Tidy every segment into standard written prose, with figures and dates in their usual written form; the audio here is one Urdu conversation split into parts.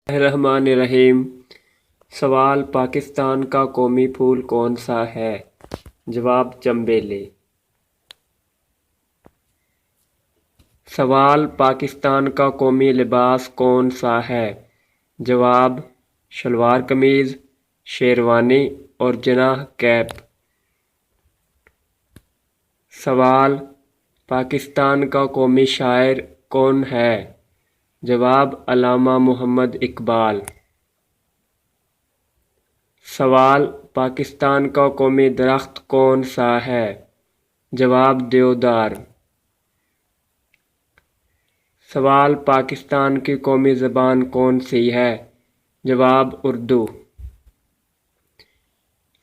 الرحمن الرحیم۔ سوال: پاکستان کا قومی پھول کون سا ہے؟ جواب: چنبیلی۔ سوال: پاکستان کا قومی لباس کون سا ہے؟ جواب: شلوار قمیض، شیروانی اور جناح کیپ۔ سوال: پاکستان کا قومی شاعر کون ہے؟ جواب: علامہ محمد اقبال۔ سوال: پاکستان کا قومی درخت کون سا ہے؟ جواب: دیودار۔ سوال: پاکستان کی قومی زبان کون سی ہے؟ جواب: اردو۔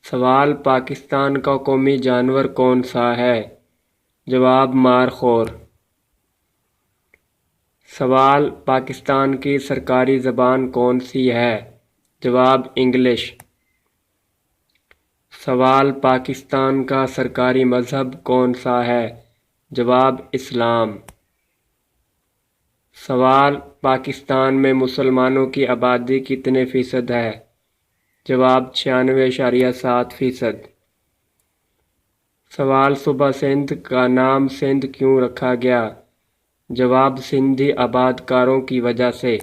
سوال: پاکستان کا قومی جانور کون سا ہے؟ جواب: مار خور۔ سوال: پاکستان کی سرکاری زبان کون سی ہے؟ جواب: انگلش۔ سوال: پاکستان کا سرکاری مذہب کون سا ہے؟ جواب: اسلام۔ سوال: پاکستان میں مسلمانوں کی آبادی کتنے فیصد ہے؟ جواب: 96.7%۔ سوال: صوبہ سندھ کا نام سندھ کیوں رکھا گیا؟ جواب: سندھی آباد کاروں کی وجہ سے۔